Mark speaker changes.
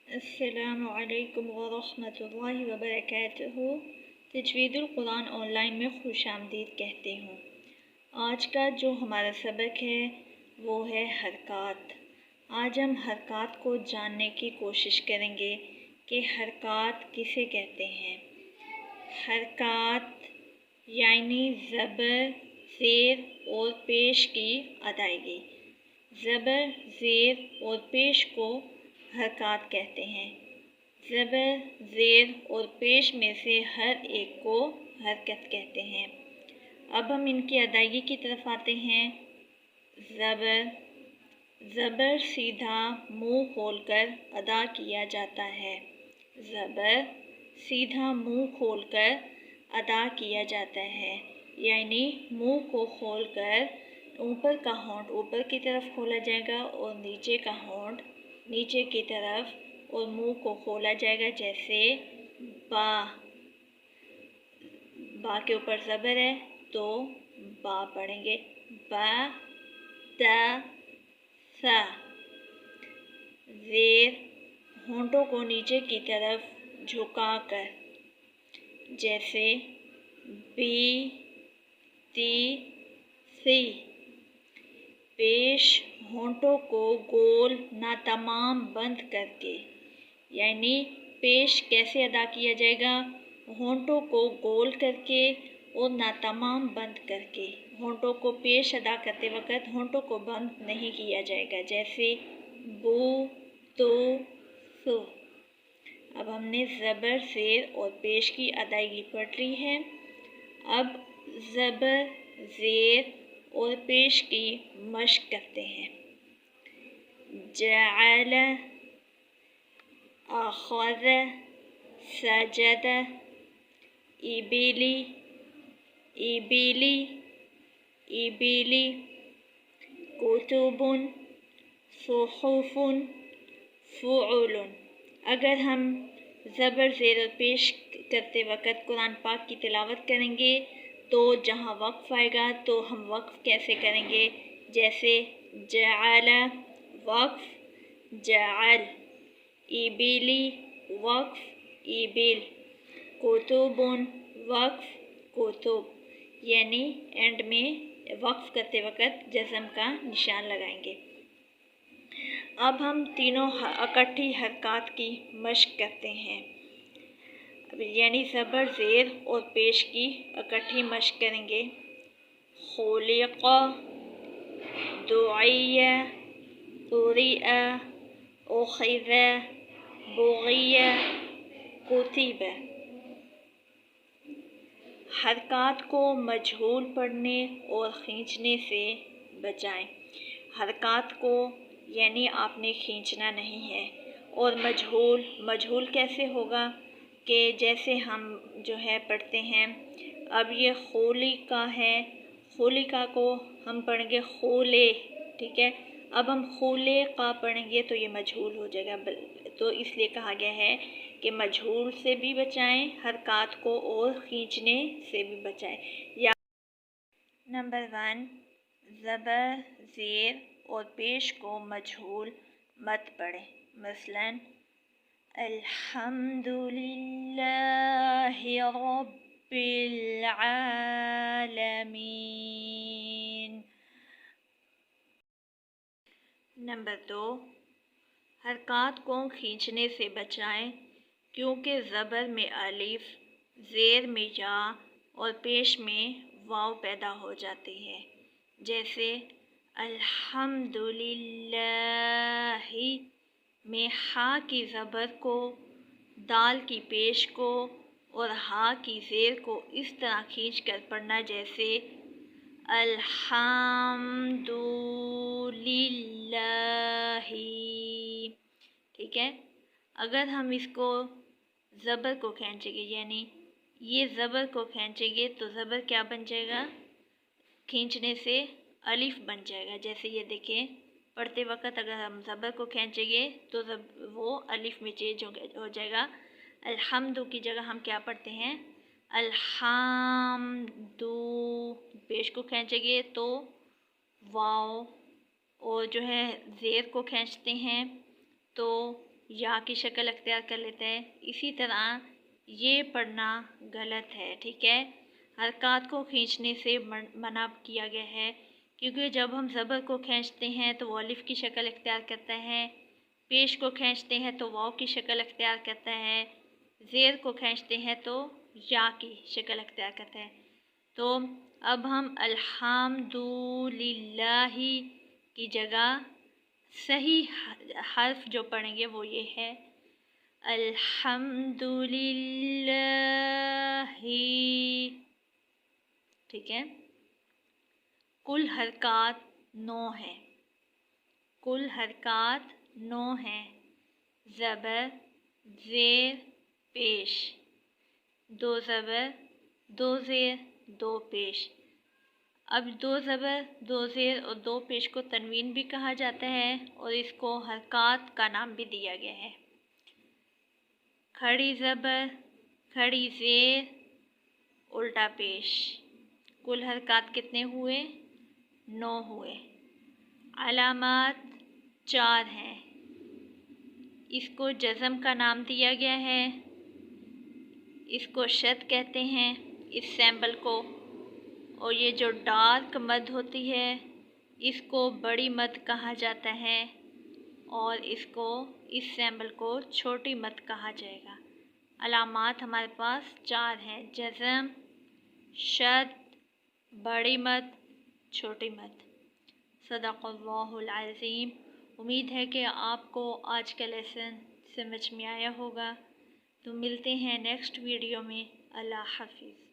Speaker 1: अस्सलामु अलैकुम वरहमतुल्लाहि वबरकातुहू। तजवीदुल कुरान ऑनलाइन में खुश आमदीद कहती हूँ। आज का जो हमारा सबक है वो है हरकात। आज हम हरकात को जानने की कोशिश करेंगे कि हरकात किसे कहते हैं। हरकात यानी ज़बर, ज़ेर और पेश की अदायगी। ज़बर, ज़ेर और पेश को हरकात कहते हैं। ज़बर, ज़ेर और पेश में से हर एक को हरकत कहते हैं। अब हम इनकी अदायगी की तरफ आते हैं। ज़बर, ज़बर सीधा मुंह खोलकर अदा किया जाता है। ज़बर सीधा मुंह खोलकर अदा किया जाता है, यानी मुंह को खोलकर ऊपर का होंठ ऊपर की तरफ खोला जाएगा और नीचे का होंठ नीचे की तरफ, और मुंह को खोला जाएगा जैसे बा। बा के ऊपर ज़बर है तो बा पढ़ेंगे। बा, ता, सा। ज़ेर होंठों को नीचे की तरफ झुकाकर जैसे बी, ती, सी। पेश होंठों को गोल ना तमाम बंद करके, यानी पेश कैसे अदा किया जाएगा, होंठों को गोल करके और ना तमाम बंद करके। होंठों को पेश अदा करते वक़्त होंठों को बंद नहीं किया जाएगा, जैसे बू, तो, सु। अब हमने ज़बर, ज़ेर और पेश की अदायगी पढ़ ली है। अब ज़बर, ज़ेर और पेश की मश्क करते हैं। जअल, अख़ज़, सजद, इबिली, इबिली, इबिली, कुतुबुन, सुहुफुन, फ़ुउलुन। अगर हम ज़बर, ज़ेर और पेश करते वक़्त कुरान पाक की तिलावत करेंगे तो जहाँ वक़्फ़ आएगा तो हम वक़्फ़ कैसे करेंगे, जैसे जअल वक़्फ़ जअल, इबिली वक़्फ़ इबिल, कुतुबुन वक़्फ़ कुतुब, यानी एंड में वक़्फ़ करते वक़्त जज़म का निशान लगाएंगे। अब हम तीनों इकट्ठी हरकात की मश्क करते हैं, यानी ज़बर, ज़ेर और पेश की इकट्ठी मश्क करेंगे। खुलिक़, दुइय, तुरिअ, उख़िज़, बुग़िय, कुतिब। हरकात को मजहूल पढ़ने और खींचने से बचाएं। हरकात को यानी आपने खींचना नहीं है। और मजहूल कैसे होगा कि जैसे हम जो है पढ़ते हैं, अब ये खुलिका है, खुलिका को हम पढ़ेंगे खुले, ठीक है। अब हम खुले का पढ़ेंगे तो ये मजहूल हो जाएगा, तो इसलिए कहा गया है कि मजहूल से भी बचाएं हरकात को और खींचने से भी बचाएं। या नंबर 1, ज़बर, ज़ेर और पेश को मजहूल मत पढ़ें। मसलन अल्हम्दुलिल्लाहि रब्बिल आलमीन। नंबर 2, हरकात को खींचने से बचाएं क्योंकि ज़बर में अलिफ, ज़ेर में या और पेश में वाव पैदा हो जाती है, जैसे अल्हम्दुलिल्लाहि में हा की ज़बर को, दाल की पेश को और हा की ज़ेर को इस तरह खींच कर पढ़ना, जैसे अल्हम्दुलिल्लाहि, ठीक है। अगर हम इसको ज़बर को खींचेंगे, यानी ये ज़बर को खींचेंगे तो ज़बर क्या बन जाएगा, खींचने से अलिफ बन जाएगा। जैसे ये देखें, पढ़ते वक़्त अगर हम ज़बर को खींचेंगे तो वो अलिफ में चेंज हो जाएगा। अल्हम्दु की जगह हम क्या पढ़ते हैं, अल्हम्दु। पेश को खींचेंगे तो वाव, और जो है ज़ेर को खींचते हैं तो یا کی شکل اختیار کر لیتا ہے، اسی طرح یہ پڑھنا غلط ہے، ٹھیک ہے۔ حرکات کو کھینچنے سے منع کیا گیا ہے، کیونکہ جب ہم زبر کو کھینچتے ہیں تو وہ الف کی شکل اختیار کرتا ہے، پیش کو کھینچتے ہیں تو واو کی شکل اختیار کرتا ہے، زیر کو کھینچتے ہیں تو یا کی شکل اختیار کرتا ہے۔ تو اب ہم الحمدللہ کی جگہ صحیح حرف جو پڑھیں گے وہ یہ ہے الحمدللہ، ٹھیک ہے۔ کل حرکات 9 ہیں، کل حرکات 9 ہیں، زبر، زیر، پیش، 2 زبر، 2 زیر، 2 پیش۔ اب 2 زبر، 2 زیر اور 2 پیش کو تنوین بھی کہا جاتا ہے اور اس کو حرکات کا نام بھی دیا گیا ہے۔ کھڑی زبر، کھڑی زیر، الٹا پیش، کل حرکات کتنے ہوئے؟ 9 ہوئے۔ علامات 4 ہیں، اس کو جزم کا نام دیا گیا ہے، اس کو شد کہتے ہیں اس سیمبل کو، اور یہ جو ڈارک مد ہوتی ہے اس کو بڑی مد کہا جاتا ہے، اور اس سیمبل کو چھوٹی مد کہا جائے گا۔ علامات ہمارے پاس 4 ہیں، جزم، شد، بڑی مد، چھوٹی مد۔ صدق اللہ العظیم۔ امید ہے کہ آپ کو آج کا لیسن سمجھ میں آیا ہوگا۔ تو ملتے ہیں نیکسٹ ویڈیو میں۔ اللہ حافظ۔